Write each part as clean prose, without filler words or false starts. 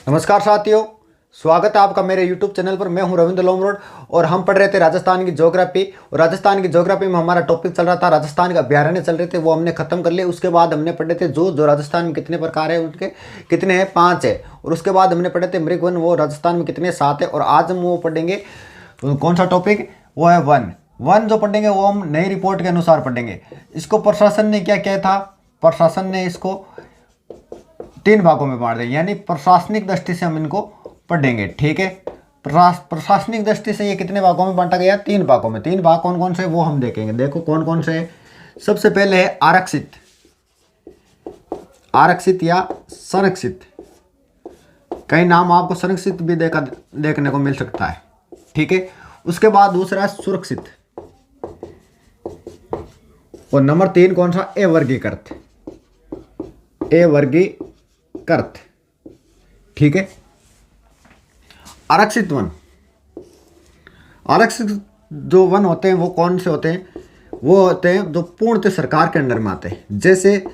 नमस्कार साथियों, स्वागत है आपका मेरे YouTube चैनल पर। मैं हूं रविंद्र लोमरोड और हम पढ़ रहे थे राजस्थान की ज्योग्राफी। और राजस्थान की ज्योग्राफी में हमारा टॉपिक चल रहा था राजस्थान के अभ्यारण्य चल रहे थे, वो हमने खत्म कर लिए। उसके बाद हमने पढ़े थे जो जो राजस्थान में कितने प्रकार है, उनके कितने हैं, 5 है। और उसके बाद हमने पढ़े थे मृगवन, वो राजस्थान में कितने, 7 है। और आज हम वो पढ़ेंगे, कौन सा टॉपिक, वो है वन। वन जो पढ़ेंगे वो हम नई रिपोर्ट के अनुसार पढ़ेंगे। इसको प्रशासन ने क्या किया था, प्रशासन ने इसको 3 भागों में बांट देंगे, यानी प्रशासनिक दृष्टि से हम इनको पढ़ेंगे। ठीक है, प्रशासनिक दृष्टि से ये कितने भागों में बांटा गया, 3 भागों में। 3 भाग कौन कौन से वो हम देखेंगे। देखो कौन कौन से है। सबसे पहले है आरक्षित, आरक्षित या संरक्षित। कई नाम आपको संरक्षित भी देखने को मिल सकता है। ठीक है, उसके बाद दूसरा है सुरक्षित। और नंबर 3 कौन सा, ए वर्गीकृत, ए वर्गीकृत। ठीक है, आरक्षित वन। आरक्षित जो वन होते हैं वो कौन से होते हैं, वो होते हैं जो पूर्णतः सरकार के अंडर में आते हैं। जैसे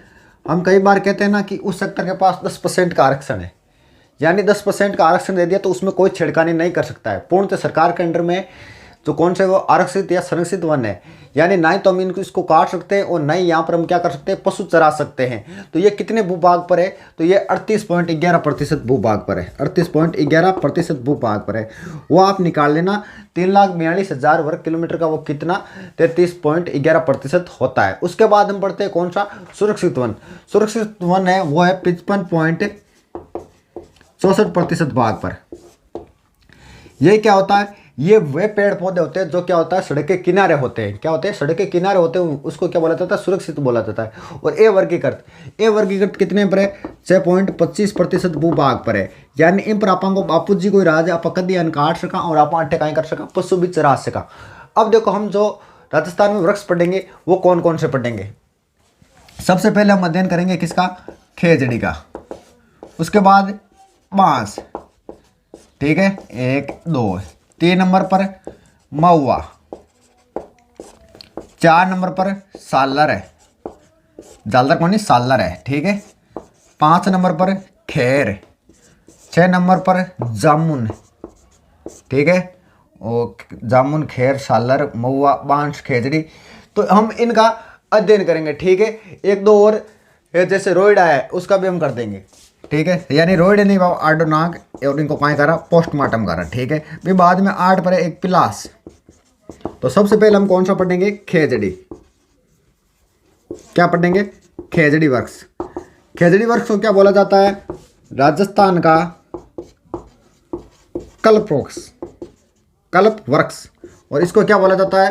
हम कई बार कहते हैं ना कि उस सेक्टर के पास 10% का आरक्षण है, यानी 10% का आरक्षण दे दिया तो उसमें कोई छेड़खानी नहीं कर सकता है। पूर्णतः सरकार के अंडर में जो कौन से वो आरक्षित या संरक्षित वन है, यानी ना ही तो हम इनको इसको काट सकते हैं और ना ही यहाँ पर हम क्या कर सकते हैं, पशु चरा सकते हैं। तो ये कितने भूभाग पर है, तो ये 38.11% भूभाग पर है। 38.11% भूभाग पर है। वो आप निकाल लेना, 3,42,000 वर्ग किलोमीटर का वो कितना, 33.11% होता है। उसके बाद हम पढ़ते हैं कौन सा, सुरक्षित वन। सुरक्षित वन है वो है 55.64% भाग पर। ये क्या होता है, ये वे पेड़ पौधे होते हैं जो क्या होता है, सड़क के किनारे होते हैं। क्या होते हैं, सड़क के किनारे होते हैं, उसको क्या बोला जाता है, सुरक्षित बोला जाता है। और ए वर्गीकृत, ए वर्गीकृत कितने पर है, 6.25% भूभाग पर है। यानी इन पर आपको बापू जी कोई राज आप कदी अन्न काट सका और आप अट्ठे काई कर सका, पशु भी चरा सका। अब देखो हम जो राजस्थान में वृक्ष पढ़ेंगे वो कौन कौन से पढ़ेंगे। सबसे पहले हम अध्ययन करेंगे किसका, खेजड़ी का। उसके बाद बांस। ठीक है, 1 2। 3 नंबर पर महुआ, 4 नंबर पर सालर है, जालर कौन नहीं, सालर है। ठीक है, 5 नंबर पर खेर, 6 नंबर पर जामुन। ठीक है, और जामुन, खेर, सालर, महुआ, बांस, खेजड़ी। तो हम इनका अध्ययन करेंगे। ठीक है, 1 2 और जैसे रोइडा है उसका भी हम कर देंगे। ठीक है, यानी रोइड नहीं बाबा, आर्डोनाग, और इनको कहाँ करा, पोस्टमार्टम करा। ठीक है, फिर बाद में 8 पर एक पिलास। तो सबसे पहले हम कौन सा पढ़ेंगे, खेजड़ी। क्या पढ़ेंगे, खेजड़ी वृक्ष। खेजड़ी वृक्ष को क्या बोला जाता है, राजस्थान का कल्प वृक्ष, कल्प वृक्ष। और इसको क्या बोला जाता है,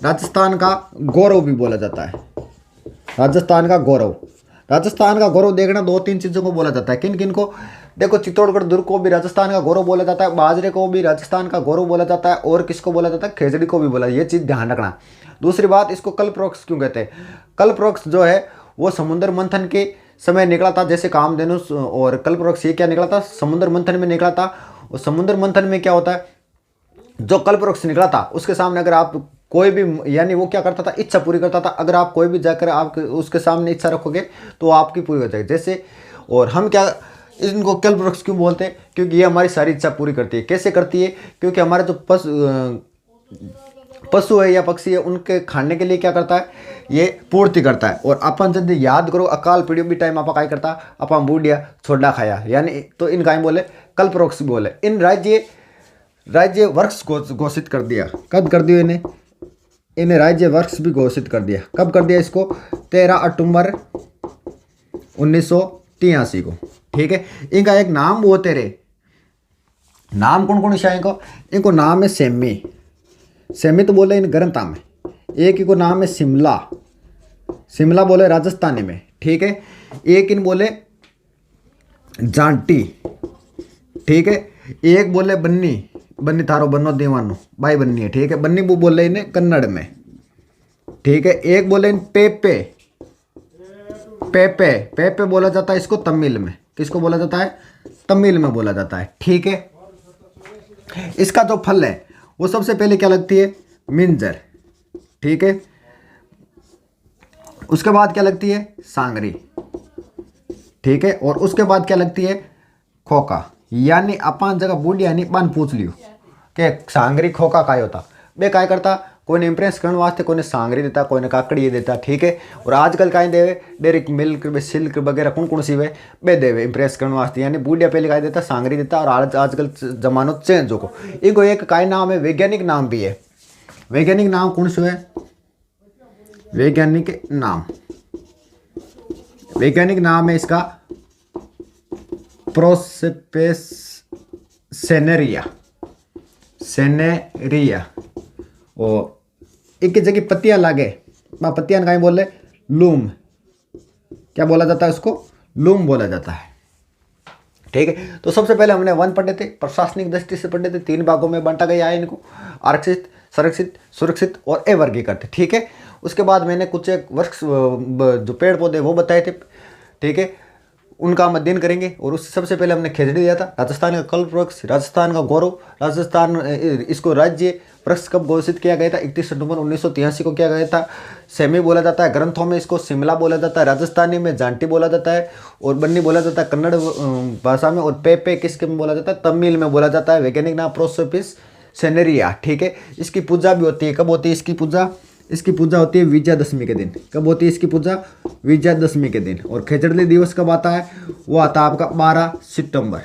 राजस्थान का गौरव भी बोला जाता है। राजस्थान का गौरव, राजस्थान का गौरव देखना 2-3 चीज़ों को बोला जाता है। किन किन को, देखो चित्तौड़गढ़ दुर्ग को भी राजस्थान का गौरव बोला जाता है, बाजरे को भी राजस्थान का गौरव बोला जाता है, और किसको बोला जाता है, खेजड़ी को भी बोला। ये चीज़ ध्यान रखना। दूसरी बात, इसको कल्पवृक्ष क्यों कहते हैं। कल्पवृक्ष जो है वो समुद्र मंथन के समय निकला था, जैसे कामधेनु। और कल्पवृक्ष ये क्या निकला था, समुद्र मंथन में निकला था। और समुद्र मंथन में क्या होता है, जो कल्पवृक्ष निकला था उसके सामने अगर आप कोई भी, यानी वो क्या करता था, इच्छा पूरी करता था। अगर आप कोई भी जाकर आप उसके सामने इच्छा रखोगे तो आपकी पूरी हो जाएगी। जैसे, और हम क्या इनको कल्पवृक्ष क्यों बोलते हैं, क्योंकि ये हमारी सारी इच्छा पूरी करती है। कैसे करती है, क्योंकि हमारे जो पशु है या पक्षी है उनके खाने के लिए क्या करता है, ये पूर्ति करता है। और अपन जब याद करो, अकाल पीढ़ी भी टाइम आप काय करता, अपन बूढ़िया छोड़ा खाया, यानी तो इन काय बोले, कल्पवृक्ष बोले। इन राज्य वृक्ष घोषित कर दिया। कब कर दिया इन्हें राज्य वृक्ष भी घोषित कर दिया। कब कर दिया इसको, 13 अक्टूबर 1983 को। ठीक है, इनका एक नाम वो तेरे नाम कौन कौन सा, इनको नाम है सेमी। सेमी तो बोले इन ग्रंथा में। एक इनको नाम है शिमला, शिमला बोले राजस्थानी में। ठीक है, एक इन बोले जांटी। ठीक है, एक बोले बन्नी, बन्नी थारो बन्नो दीवानो, भाई बन्नी है। ठीक है, बन्नी वो बोले इन्हें कन्नड़ में। ठीक है, एक बोले इन पेपे, पेपे पेपे बोला जाता है इसको तमिल में। किसको बोला जाता है, तमिल में बोला जाता है। ठीक है, इसका जो फल है वो सबसे पहले क्या लगती है, मिंजर। ठीक है, उसके बाद क्या लगती है, सांगरी। ठीक है, और उसके बाद क्या लगती है, खोका। यानी अपन जगह बूढ़ी यानी बन पूछ लियो कि सांगरी खोका काय होता, बे काय करता, कोई ने इम्प्रेस करने वास्ते कोई ने सांगरी देता, कोई ने काकड़ी देता, ठीक है। और आजकल काय देवे डेयरी मिल्क सिल्क वगैरह कौन सी वे बे देवे इम्प्रेस करने वास्ते, यानी बूढ़िया पहले काय देता सांगरी देता। और आजकल जमानो चेंज हो, इनको एक काय नाम है, वैज्ञानिक नाम भी है। वैज्ञानिक नाम कौन सा है, वैज्ञानिक नाम, वैज्ञानिक नाम है इसका प्रोसेपेस सेनेरिया, सेनेरिया। और एक जगह पत्तियां लागे, पत्तियां कहीं बोले लूम, क्या बोला जाता है उसको, लूम बोला जाता है, ठीक है। तो सबसे पहले हमने वन पढ़े थे, प्रशासनिक दृष्टि से पढ़े थे, 3 भागों में बांटा गया है इनको, आरक्षित, संरक्षित, सुरक्षित और अवर्गीकृत, ठीक है। उसके बाद मैंने कुछ एक वृक्ष जो पेड़ पौधे वो बताए थे, ठीक है, उनका हम अध्ययन करेंगे। और उससे सबसे पहले हमने खेजड़ी दिया था, राजस्थान का कल्प वृक्ष, राजस्थान का गौरव, राजस्थान इसको राज्य वृक्ष कब घोषित किया गया था, 31 सितंबर 1983 को किया गया था। सेमी बोला जाता है, ग्रंथों में इसको शिमला बोला जाता है, राजस्थानी में जांटी बोला जाता है, और बन्नी बोला जाता है कन्नड़ भाषा में, और पे किसके में बोला जाता है, तमिल में बोला जाता है। वैज्ञानिक नाम प्रोसोपिस सेनेरिया, ठीक है। इसकी पूजा भी होती है, कब होती है इसकी पूजा, इसकी पूजा होती है विजयादशमी के दिन। कब होती है इसकी पूजा, विजयादशमी के दिन। और खेजड़ली दिवस कब आता है, वो आता है आपका 12 सितंबर।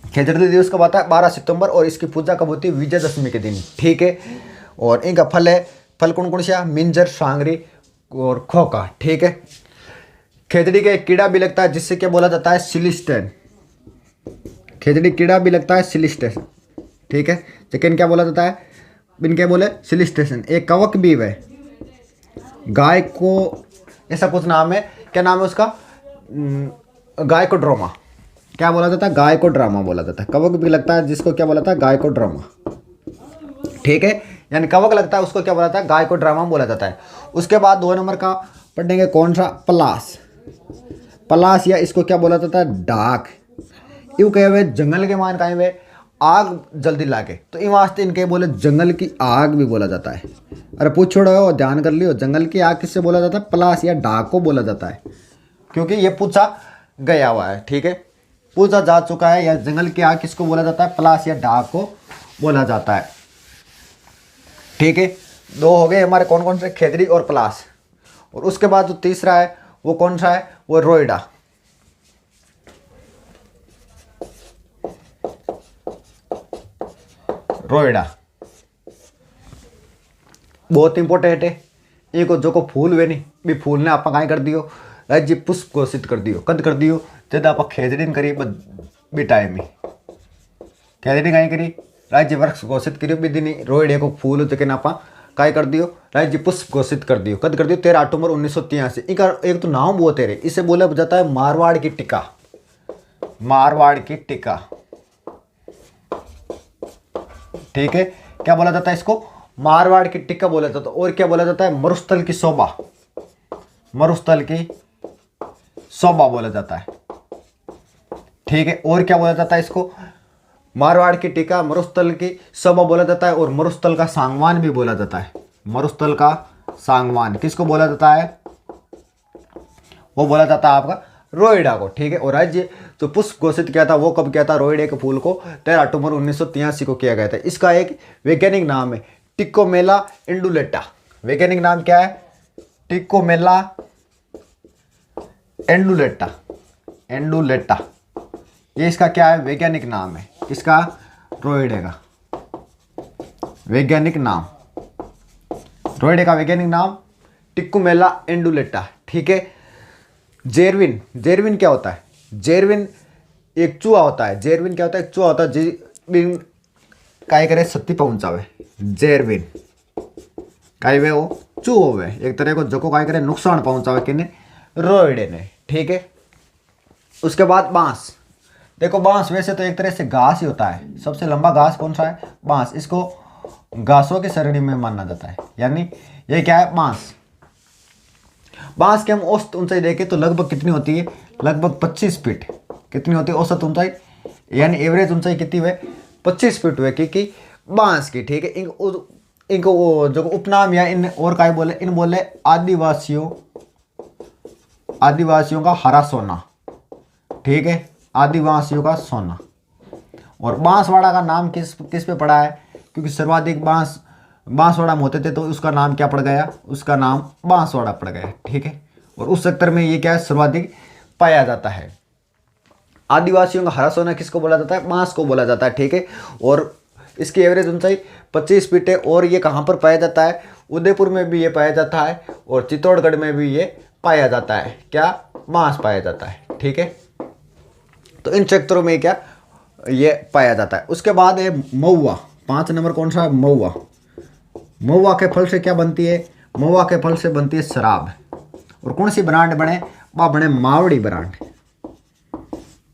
खेजड़ली दिवस कब आता है, 12 सितंबर। और इसकी पूजा कब होती है, विजयादशमी के दिन, ठीक है। और इनका फल है, फल कौन कौन सा, मिंजर, सांगरी और खोका, ठीक है। खेजड़ी का एक कीड़ा भी लगता है जिससे क्या बोला जाता है, सिलिस्टेन। खेजड़ी कीड़ा भी लगता है सिलिस्टेन, ठीक है। चिकन क्या बोला जाता है, बिन क्या बोले, सिलिस्टेशन। एक कवक भी है, गाय को, ऐसा कुछ नाम है, क्या नाम है उसका, गाय को ड्रामा, क्या बोला जाता है, गाय को ड्रामा बोला जाता है। कवक भी लगता है जिसको क्या बोला जाता है, गाय को ड्रामा, ठीक है। यानी कवक लगता है उसको क्या बोला जाता है, गाय को ड्रामा बोला जाता है। उसके बाद 2 नंबर का पढ़ेंगे कौन सा, पलास। पलास या इसको क्या बोला जाता है, डाक। यू कहे हुए जंगल के मान कहे हुए आग जल्दी लागे, तो इन वास्ते इनके बोले जंगल की आग भी बोला जाता है। अरे पूछ छोड़ो, ध्यान कर लियो, जंगल की आग किससे बोला जाता है, पलास या डाक को बोला जाता है, क्योंकि ये पूछा गया हुआ है, ठीक है, पूछा जा चुका है। या जंगल की आग किसको बोला जाता है, पलास या डाक को बोला जाता है, ठीक है। 2 हो गए हमारे, कौन कौन से, खेजड़ी और पलास। और उसके बाद जो तीसरा है वो कौन सा है, वो रोइडा। रोइडा बहुत इंपॉर्टेंट है। एक जो को फूल वे नहीं भी, फूल ने आप कहीं कर दियो, राज्य पुष्प घोषित कर दियो, कद कर दियो, जब आप खेजड़ी करी भी टाइम में, खेजड़ी कहीं करी, राज्य वृक्ष घोषित करियो भी दिन, रोइडे को फूल लेकिन आप काय कर दियो, राज्य पुष्प घोषित कर दियो, कद कर दियो 13 अक्टूबर 1983। इनका एक तो नाम बहुत है, इसे बोला जाता है मारवाड़ की टिक्का, मारवाड़ की टिक्का, ठीक है। क्या बोला जाता है इसको, मारवाड़ की टिक्का बोला जाता है। और क्या बोला जाता है, मरुस्थल की शोभा, मरुस्थल की शोभा बोला जाता है, ठीक है। और क्या बोला जाता है इसको, मारवाड़ की टिक्का, मरुस्थल की शोभा बोला जाता है। और मरुस्थल का सांगवान भी बोला जाता है, मरुस्थल का सांगवान किसको बोला जाता है, वो बोला जाता है आपका रोइडा को, ठीक है। और राज्य जो पुष्प घोषित किया था वो कब किया था, रोइडे के फूल को 13 अक्टूबर 1983 को किया गया था। इसका एक वैज्ञानिक नाम है टिक्कोमेला इंडुलेटा। वैज्ञानिक नाम क्या है, टिक्कोमेला एंडुलेटा, एंडुलेटा, ये इसका क्या है, वैज्ञानिक नाम है इसका, रोइडे का वैज्ञानिक नाम, रोइडे का वैज्ञानिक नाम टिक्कोमेला एंडुलेटा, ठीक है। जेरविन, जेरविन क्या होता है, जेरविन एक चूहा होता है। जेरविन क्या होता है, एक चूहा होता है जेरविन काय करे सत्ती पहुंचावे। जेरविन काय वे वो चूहो वे एक तरह को जो काय करे नुकसान पहुंचावे किने, रोइडे ने, ठीक है। उसके बाद बांस, देखो बांस वैसे तो एक तरह से घास ही होता है, सबसे लंबा घास कौन सा है, बांस। इसको घासों की श्रेणी में माना जाता है, यानी ये क्या है, बांस। बांस की हम औसत ऊंचाई देखें तो लगभग कितनी होती है, लगभग 25 फीट। कितनी होती है औसत ऊंचाई, यानी एवरेज ऊंचाई कितनी हुए, 25 फीट हुए कि बांस की, ठीक है। इनको जो उपनाम या इन और काय बोले, इन बोले आदिवासियों, आदिवासियों का हरा सोना, ठीक है। आदिवासियों का सोना। और बांसवाड़ा का नाम किस किस पे पड़ा है, क्योंकि सर्वाधिक बांसवाड़ा में होते थे तो उसका नाम क्या पड़ गया, उसका नाम बांसवाड़ा पड़ गया। ठीक है, और उस सेक्टर में ये क्या है, सर्वाधिक पाया जाता है। आदिवासियों का हरा सोना किसको बोला जाता है, बांस को बोला जाता है। ठीक है, और इसकी एवरेज ऊंचाई 25 फीट है। और ये कहाँ पर पाया जाता है, उदयपुर में भी ये पाया जाता है और चित्तौड़गढ़ में भी ये पाया जाता है। क्या, बांस पाया जाता है। ठीक है, तो इन क्षेत्रों में क्या ये पाया जाता है। उसके बाद है महुआ। 5 नंबर कौन सा है, महुआ। महुआ के फल से क्या बनती है, महुआ के फल से बनती है शराब। और कौन सी ब्रांड बने, वह बने मावड़ी ब्रांड।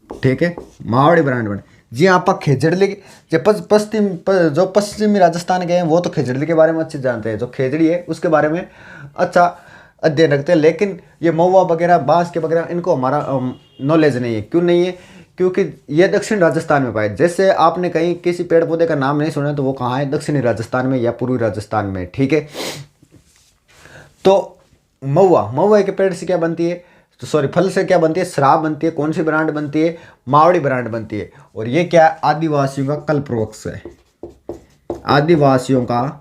ठीक है, मावड़ी ब्रांड बने। जी आप खेजड़ी जो पश्चिमी राजस्थान के हैं वो तो खेजड़ी के बारे में अच्छे जानते हैं, जो खेजड़ी है उसके बारे में अच्छा अध्ययन रखते हैं। लेकिन ये महुआ वगैरह, बांस के वगैरह, इनको हमारा नॉलेज नहीं है। क्यों नहीं है, क्योंकि ये दक्षिण राजस्थान में पाए। जैसे आपने कहीं किसी पेड़ पौधे का नाम नहीं सुना तो वो कहाँ है, दक्षिणी राजस्थान में या पूर्वी राजस्थान में। ठीक है, तो महुआ के पेड़ से क्या बनती है, तो सॉरी फल से क्या बनती है, शराब बनती है। कौन सी ब्रांड बनती है, मावड़ी ब्रांड बनती है। और ये क्या है, आदिवासियों का कल्पवृक्ष है, आदिवासियों का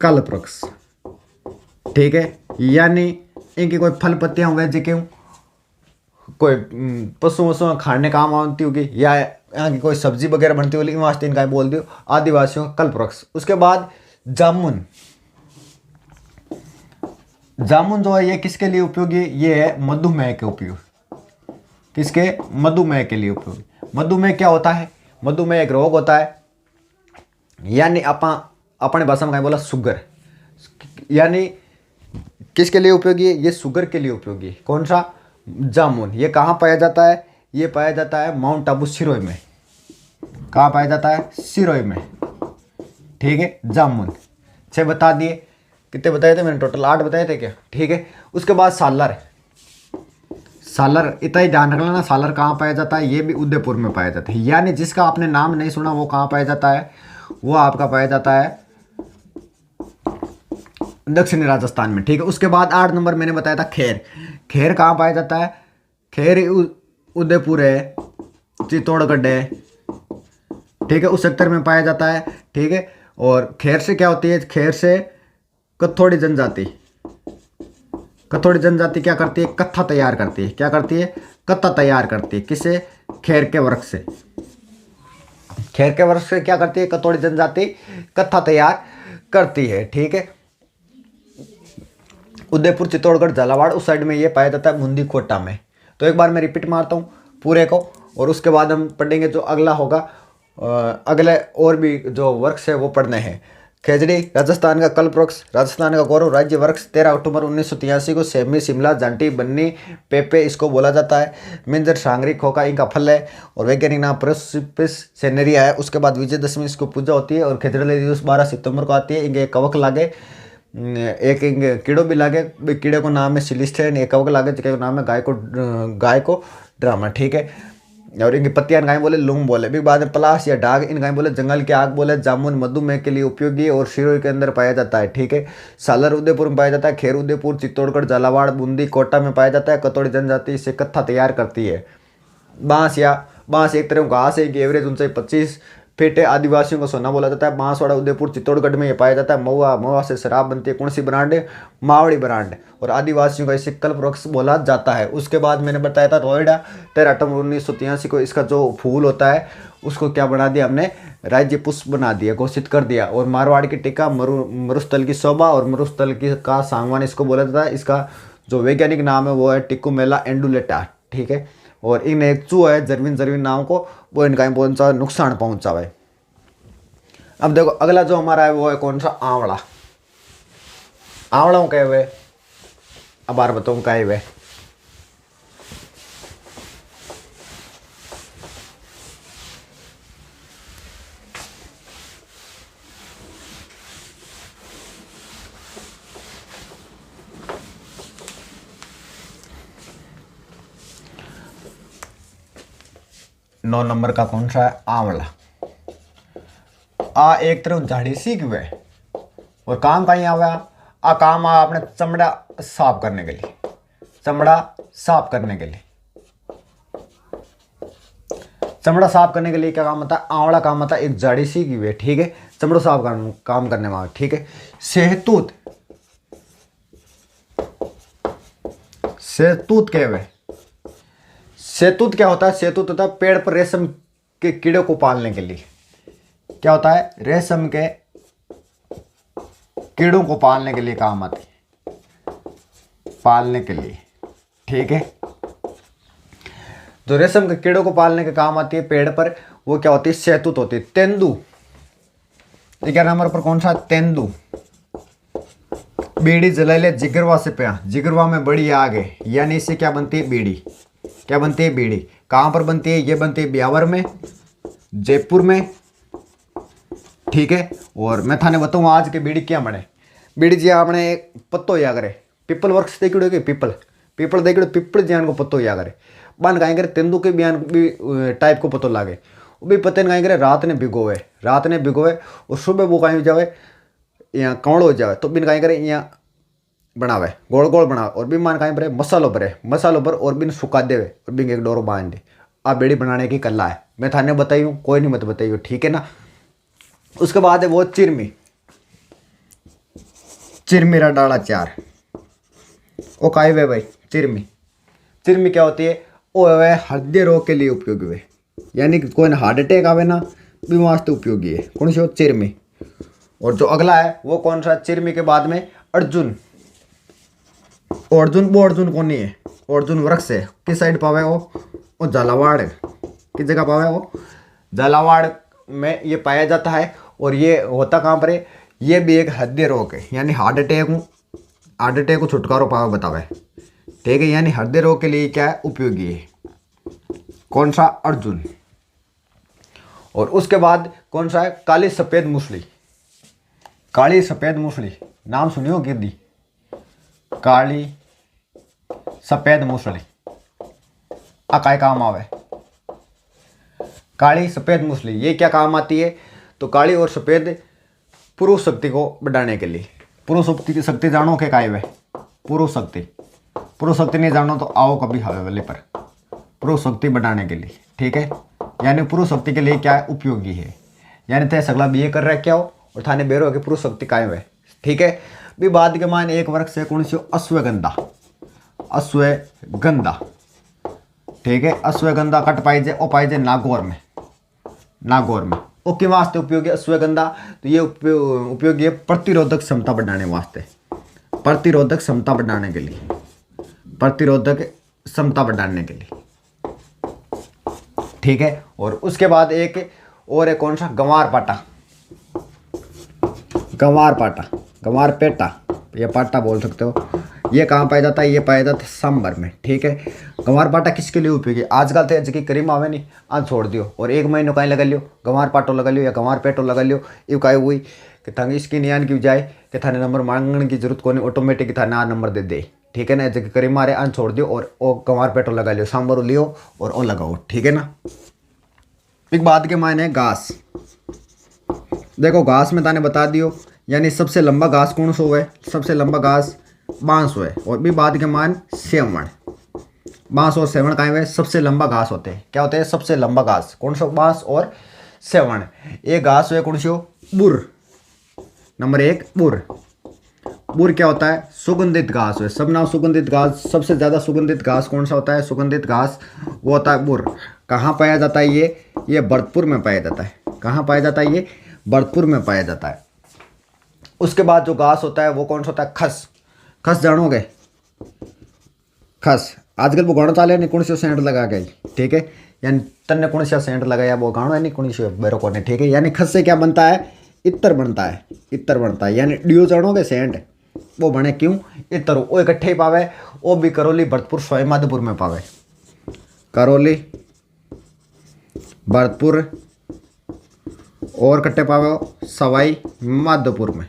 कल्पवृक्ष। ठीक है, यानी इनकी कोई फल पत्तियां हुए जी क्यों कोई पशुओं खाने काम आती होगी, या यहाँ की कोई सब्जी वगैरह बनती होगी, वास्ते इनका बोल दियो आदिवासियों का कल्पवृक्ष। उसके बाद जामुन। जामुन जो है ये किसके लिए उपयोगी, ये है मधुमेह के उपयोग। किसके, मधुमेह के लिए उपयोगी। मधुमेह क्या होता है, मधुमेह एक रोग होता है, यानी अपने भाषा में कहीं बोला शुगर। यानी किसके लिए उपयोगी है, ये शुगर के लिए उपयोगी है। कौन सा, जामुन। ये कहाँ पाया जाता है, ये पाया जाता है माउंट आबू सिरोही में। कहाँ पाया जाता है, सिरोही में। ठीक है, जामुन 6 बता दिए। कितने बताए थे मैंने, टोटल 8 बताए थे क्या। ठीक है, उसके बाद सालर। सालर इतना ही ध्यान रख लेना, सालर कहाँ पाया जाता है, ये भी उदयपुर में पाया जाता है। यानी जिसका आपने नाम नहीं सुना वो कहाँ पाया जाता है, वो आपका पाया जाता है दक्षिणी राजस्थान में। ठीक है, उसके बाद 8 नंबर मैंने बताया था खैर। खैर कहाँ पाया जाता है, खैर उदयपुर है, चित्तौड़गढ़ है। ठीक है, उस सेक्टर में पाया जाता है। ठीक है, और खैर से क्या होती है, खैर से कथोड़ी जनजाति। कथोड़ी जनजाति क्या करती है, कत्था तैयार करती है। क्या करती है, कत्था तैयार करती है। किससे, खैर के वृक्ष से। खैर के वृक्ष से क्या करती है, कथोड़ी जनजाति कत्था तैयार करती है। ठीक है, उदयपुर, चित्तौड़गढ़, झालावाड़ उस साइड में ये पाया जाता है, बूंदी कोटा में। तो एक बार मैं रिपीट मारता हूँ पूरे को, और उसके बाद हम पढ़ेंगे जो अगला होगा। अगले और भी जो वृक्ष है वो पढ़ने हैं। खेजड़ी राजस्थान का कल्पवृक्ष, राजस्थान का गौरव, राज्य वृक्ष। 13 अक्टूबर 1983 को सेमी, शिमला, जांटी, बन्नी, पेपे इसको बोला जाता है। मिंजर, सांगरी, खोका इनका फल है। और वैज्ञानिक नाम प्रोसिपिस सेनेरिया है। उसके बाद विजयदशमी इसको पूजा होती है। और खेजड़ी दिवस 12 सितंबर को आती है। इनके कवक लागे, एक कीड़ो भी लागे, कीड़े को नाम है सिलिस्ट्रेन, एक कवक लागे जिसका नाम है गाय को ड्रामा। ठीक है, और इनकी पत्तियां गाय बोले लूम बोले। भी बाद में पलाश या डाग इन गाय बोले जंगल की आग बोले। जामुन मधुमेह के लिए उपयोगी और सिरोही के अंदर पाया जाता है। ठीक है, सालर उदयपुर में पाया जाता है। खैर उदयपुर, चित्तौड़गढ़, झालावाड़, बूंदी, कोटा में पाया जाता है। कतौड़ी जनजाति इससे कत्था तैयार करती है। बांस एक तरह का घास है, एक एवरेज ऊंचाई 25 फीट है। आदिवासियों को सोना बोला जाता है। बांसवाड़ा उदयपुर, चित्तौड़गढ़ में ये पाया जाता है। महुआ से शराब बनती है। कौन सी ब्रांड है, मावड़ी ब्रांड। और आदिवासियों का इसे कल्पवृक्ष बोला जाता है। उसके बाद मैंने बताया था रोइडा। 13 अक्टूबर 1983 को इसका जो फूल होता है उसको क्या बना दिया हमने, राज्य पुष्प बना दिया, घोषित कर दिया। और मारवाड़ की टिक्का, मरुस्थल की शोभा और मरुस्थल की का सांगवान इसको बोला जाता है। इसका जो वैज्ञानिक नाम है वो है टिकुमेला एंडुलेटा। ठीक है, और इन एक चूहा है जर्विन नाम को, वो इनका पहुंचा नुकसान पहुंचावे। अब देखो अगला जो हमारा है वो है कौन सा, आंवला। आंवला कहे हुए, अब बार बताऊँ कहे हुए। नौ नंबर का कौन सा है, आंवला। आ एक तरफ झाड़ी सीख हुए और काम कहीं आवा, आ काम आ अपने चमड़ा साफ करने के लिए। चमड़ा साफ करने के लिए। चमड़ा साफ करने के लिए क्या काम होता है? आंवला काम होता है, एक जड़ी सी की हुई, ठीक है, चमड़ा साफ काम करने वाला, ठीक है। शहतूत, शहतूत क्या है? शहतूत क्या होता है? शहतूत होता है पेड़ पर रेशम के कीड़े को पालने के लिए। क्या होता है? रेशम के कीड़ों को पालने के लिए काम आती है, पालने के लिए, ठीक है। जो रेशम के कीड़ों को पालने के काम आती है पेड़ पर, वो क्या होती है? शहतूत होती है। तेंदू, 11 नंबर पर कौन सा? तेंदू। बीड़ी जला ले जिगरवा से प्या, जिगरवा में बड़ी आग है, यानी इससे क्या बनती है? बीड़ी। क्या बनती है? बीड़ी। कहाँ पर बनती है? ये बनती है ब्यावर में, जयपुर में, ठीक है। और मैं थाने बताऊँ आज के बीड़ी क्या बने। बीड़ी जी आपने एक पत्तो या करे, पीपल वर्क्स देखिए कि पीपल पीपल देखिए, पीपल ज्ञान को पत्तो या करे बन कहीं करे, तेंदू के बयान भी टाइप को पतो लागे, वो भी पते कहीं करे रात ने भिगोवे, रात ने भिगोवे और सुबह वो कहीं जावे यहाँ कौड़ हो जाए तो बिन कहीं करे यहाँ बनावे, गोल गोल बनावे और बिन मान कहीं पर मसालो भरे, मसालो भर और बिन सुखा देवे और बिन एक डोरो बांध दे। आप बेड़ी बनाने की कला है, मैं थाने बताई हूँ, कोई नहीं मत बताइए, ठीक है ना। उसके बाद है वो चिरमी, चिरमीरा डाला चार, वो काई वे भाई चिरमी। चिरमी क्या होती है? वो है हृदय रोग के लिए उपयोगी है, यानी कि कोई हार्ट अटैक आवे ना भी वास्ते उपयोगी है। कौन सी हो? चिरमी। और जो अगला है वो कौन सा? चिरमी के बाद में अर्जुन। अर्जुन वो अर्जुन कौन है? अर्जुन वृक्ष है, किस साइड पावे वो झालावाड़, किस जगह पावे वो? झालावाड़ में ये पाया जाता है। और ये होता कहाँ पर है? ये भी एक हृदय रोग है, यानी हार्ट अटैक को छुटकारो पावे बतावे, ठीक है। यानी हृदय रोग के लिए क्या है? उपयोगी है। कौन सा? अर्जुन। और उसके बाद कौन सा है? काली सफेद मूसली। काली सफेद मूसली नाम सुनियो गिद्दी, काली सफेद मूसली अकाय काम आवे। काली सफेद मूसली ये क्या काम आती है? तो काली और सफेद पुरुष शक्ति को बढ़ाने के लिए। पुरुष शक्ति जानो के काय वे? पुरुष शक्ति नहीं जानो तो आओ कभी हवेली पर, पुरुष शक्ति बढ़ाने के लिए, ठीक है। यानी पुरुष शक्ति के लिए क्या है? उपयोगी है। यानी थे सगला भी ये कर रहा है क्या हो और थाने बेरो के पुरुष शक्ति कायम है, ठीक है। भी बाद के मान एक वर्ग से कौन सी? अश्वगंधा, अश्वगंधा, ठीक है। अश्वगंधा कट पाई जे ओ पाई जे नागौर में, नागौर में ओ के वास्ते उपयोगी अश्वगंधा? तो ये उपयोगी है प्रतिरोधक क्षमता बढ़ाने वास्ते, प्रतिरोधक क्षमता बढ़ाने के लिए, प्रतिरोधक क्षमता बढ़ाने के लिए, ठीक है। और उसके बाद एक और है कौन सा? गंवार पाटा, गंवार पाटा, गंवार पेटा, ये पाटा बोल सकते हो। ये कहाँ पाया जाता है? ये पाया जाता है सांबर में, ठीक है। गंवार पाटा किसके लिए उपयोगी? आजकल तो जगह करीम आवे नहीं, आज छोड़ दियो और एक महीनों कहीं लगा लियो, गंवार पाटो लगा लियो या गंवार पेटो लगा लियो। ये काय हुई कि थाने स्किन यान की जाए कि थाने नंबर मांगने की जरूरत को नहीं, ऑटोमेटिक थाने आ नंबर दे दे, ठीक है ना। जगह करीम मारे आज छोड़ दियो और वो गंवार पेटो लगा लियो, सांबर लियो और वो लगाओ, ठीक है ना। एक बात के मायने घास, देखो घास में ताने बता दियो, यानी सबसे लंबा घास कौन सा है? सबसे लंबा घास बांस है। और भी बात के मान सेवण, बांस और सेवण का है सबसे लंबा घास होते हैं। क्या होते हैं? सबसे लंबा घास कौन सा? बांस और सेवण। एक घास है कौन सी? बुर, नंबर 1 बुर। बुर क्या होता है? सुगंधित घास है, सब नाम सुगंधित घास। सबसे ज्यादा सुगंधित घास कौन सा होता है? सुगंधित घास वो होता है बुर। कहाँ पाया जाता है ये भरतपुर में पाया जाता है। कहाँ पाया जाता है? ये भरतपुर में पाया जाता है। उसके बाद जो घास होता है वो कौन सा होता है? खस, खस जानोगे? खस आजकल वो गाना चाले नहीं कौन सी सेंट लगा गई, ठीक है। यानी तन्ने कौन सा सेंट लगाया वो गाना है नहीं कौन सी बेरो को ने, ठीक है। यानी खस से क्या बनता है? इत्र बनता है, इत्र बनता है। यानी डियो जानोगे सेंट वो बने क्यों? इत्र वो इकट्ठे ही पावे, वो भी करौली भरतपुर सवाई माधोपुर में पावे, करौली भरतपुर और कट्टे पावे सवाई माधोपुर में।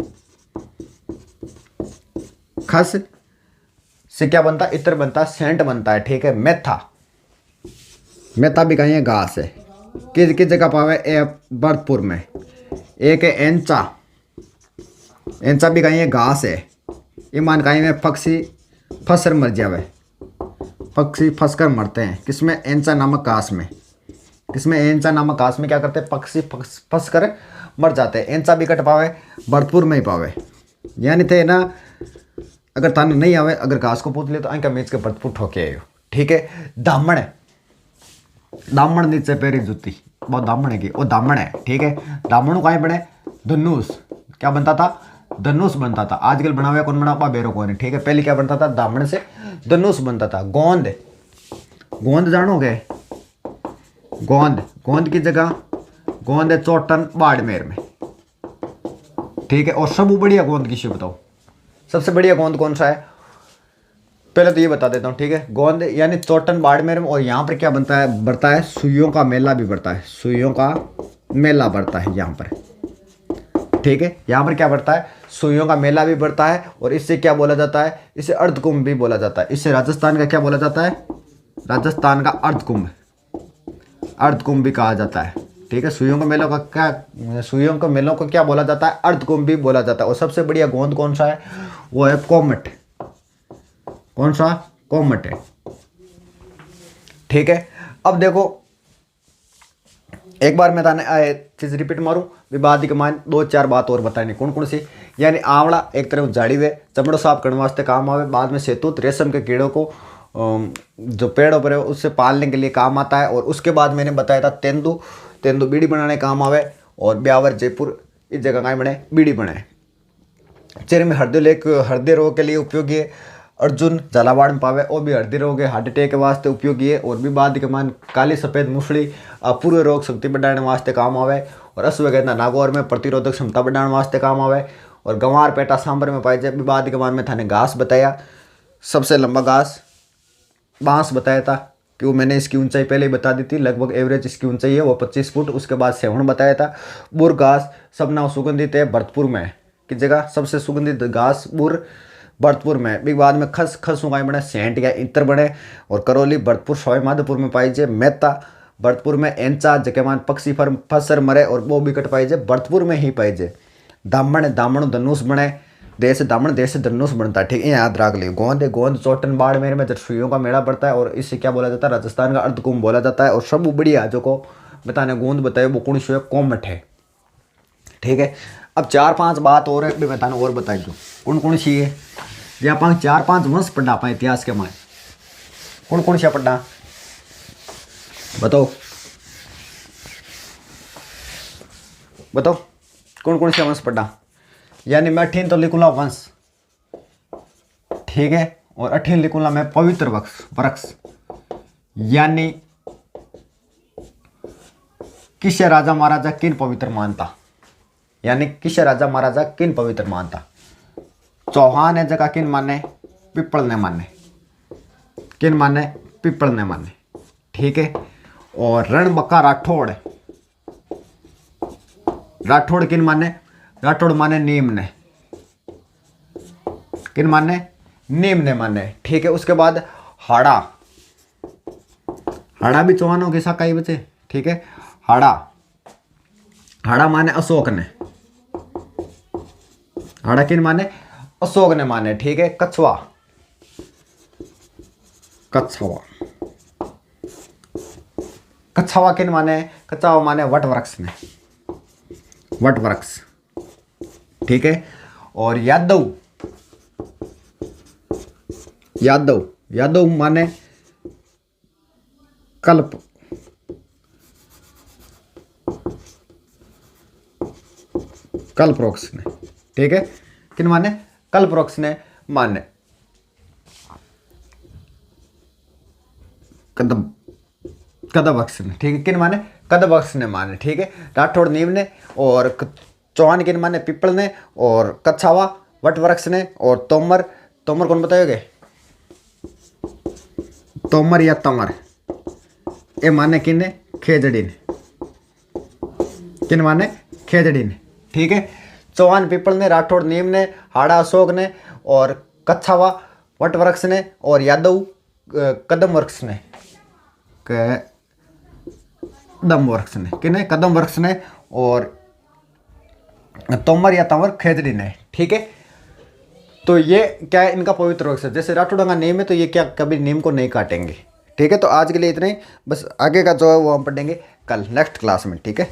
खस से क्या बनता है? इत्र बनता है, सेंट बनता है, ठीक है। मेथा, मेथा भी कहीं घास है, किस किस जगह पावे? भरतपुर में। एक है एंचा, एंचा भी कहीं घास है। ईमान कहीं में पक्षी फसल मर जावे, पक्षी फंसकर मरते हैं किसमें, एंचा नामक घास में। किसमें, एंचा नामक घास में क्या करते हैं, पक्षी फंस कर मर जाते हैं। एंचा भी कट पावे, भरतपुर में ही पावे। यानी थे ना, अगर ताने नहीं आवे, अगर घास को पूछ ले तो अंका मीच के भरतपुर ठोके आयो। ठीक है। दामन है, दामन नीचे पैरी जूती, बहुत दामन है की, वो दामन है। ठीक है। दामन कहीं बने, धनुष। क्या बनता था, धनुष बनता था। आजकल बना हुआ कौन बना पा, बेरो कौन है। ठीक है। पहले क्या बनता था, दामन से धनुष बनता था। गोंद, गोंद जानोगे, गोंद, गोंद की जगह गोंद है चोटन बाड़मेर में। ठीक है। और सबसे बढ़िया गोंद किसे बताओ, सबसे बढ़िया गोंद कौन सा है, पहले तो ये बता देता हूँ। ठीक है। गोंद यानी चोटन बाड़मेर में। और यहाँ पर क्या बनता है, बढ़ता है सुइयों का मेला भी बढ़ता है, सुइयों का मेला बढ़ता है यहाँ पर। ठीक है। यहाँ पर क्या बढ़ता है, सुइयों का मेला भी बढ़ता है। और इससे क्या बोला जाता है, इसे अर्धकुंभ भी बोला जाता है। इससे राजस्थान का क्या बोला जाता है, राजस्थान का अर्धकुंभ, अर्धकुंभ भी कहा जाता है। ठीक है। सुइयों के मेलों का क्या, सुइयों के मेलों को क्या बोला जाता है, अर्धकुंभ भी बोला जाता है। और सबसे बढ़िया गोंद कौन सा है, वो है कोमट। कौन सा, कोमट है। ठीक है। अब देखो, एक बार मैं ताने चीज रिपीट मारूं, विवाद के मान 2-4 बात और बतानी। कौन कौन सी, यानी आंवला एक तरफ झाड़ी हुए, चमड़ो साफ करने वास्ते काम आवे। बाद में सेतूत, रेशम के कीड़ों को जो पेड़ों पर है उससे पालने के लिए काम आता है। और उसके बाद मैंने बताया था तेंदू, तेंदू बीड़ी बनाने काम आवे। और ब्यावर, जयपुर, इस जगह कहीं बने बीड़ी बने। चेहरे में हृदय लेख, हृदय रोग के लिए उपयोगी है। अर्जुन झालावाड़ में पावे, वो भी हृदय रोग है, हार्ट अटैक के वास्ते उपयोगी है। और भी बाद के मान काली सफेद मूसली अपूर्व रोग शक्ति बढ़ाने वास्ते काम आवे। और अश्वगंधा नागौर में प्रतिरोधक क्षमता बढ़ाने वास्ते काम आवे। और गंवार, पेटा, सांबर में पाए जाए। विवाद के मान में थाने घास बताया, सबसे लंबा घास बांस बताया था कि वो मैंने इसकी ऊंचाई पहले ही बता दी थी, लगभग एवरेज इसकी ऊंचाई है वो 25 फुट। उसके बाद सेवण बताया था। बुर घास सबना सुगंधित है, भरतपुर में की जगह सबसे सुगंधित घास बुर भरतपुर में। भी बाद में खस, खस उगाई बने, सेंट या इत्र बने। और करौली, भरतपुर, सवाई माधोपुर में पाई जाए। मेहता, भरतपुर में। एंचा जकेमान पक्षी फसर मरे और वो भी कट पाई जाए, भरतपुर में ही पाई जाए। दामन, दामन धनुष बने, देश दामन, देश धनुष बनता है। ठीक है। याद रख लियो। गोंद है, गोंद चोटन बाड़मेर में जब सुइयों का मेला पड़ता है। और इससे क्या बोला जाता है, राजस्थान का अर्धकुंभ बोला जाता है। और सब बढ़िया जो को बताने गोंद बताए वो कौन सी है, कोमट है। ठीक है। अब 4-5 बात और है, बताने और बताई दो कौन कौन सी है। या 4-5 वंश पढ़ा पाए इतिहास के माए, कौन कौन सा पढ़ा बताओ, बताओ कौन कौन सा वंश पढ़ा। यानी मैं 18 तो लिखूंगा वंश। ठीक है। और 18 लिखूंगा मैं पवित्र वृक्ष। यानी किस राजा महाराजा किन पवित्र मानता, यानी किस राजा महाराजा किन पवित्र मानता। चौहान है जगह किन माने, पिपल ने माने, किन माने, पिपल ने माने। ठीक है। और रणबक्का राठौड़, राठौड़ किन माने, राठौड़ माने नीम ने, किन माने, नीम ने माने। ठीक है। उसके बाद हाड़ा, हाड़ा भी चौहानों के साथ ही बचे। ठीक है। हाड़ा, हाड़ा माने अशोक ने, हाड़ा किन माने, अशोक ने माने। ठीक है। कछवा, कछवा, कछवा किन माने, कछवा माने वट वृक्ष ने, वट वृक्ष। ठीक है। और यादव, यादव, यादव माने कल्प, कल्प वृक्ष ने। ठीक है। किन माने, कल्प वृक्ष ने माने। कदम, कदम वृक्ष ने। ठीक है। किन माने, कदम वृक्ष ने माने। ठीक है। राठौड़ नीम ने। और चौहान किन माने, पिपल ने। और कछावा वट वृक्ष ने। और तोमर, तोमर कौन बताओगे, तोमर या तमर, ये माने किन, खेजड़ी ने, किन माने, खेजड़ी ने। ठीक है। चौहान पिपल ने, राठौड़ नीम ने, हाड़ा अशोक ने, और कछावा वट वृक्ष ने, और यादव कदम वृक्ष ने, कदम वृक्ष ने, किने, कदम वृक्ष ने। और तोमर या तंवर खेजड़ी ने। ठीक है। तो ये क्या है, इनका पवित्र वृक्ष है। जैसे राठौड़ों का नेम है तो ये क्या कभी नीम को नहीं काटेंगे। ठीक है, तो आज के लिए इतना ही, बस आगे का जो है वो हम पढ़ेंगे कल नेक्स्ट क्लास में। ठीक है।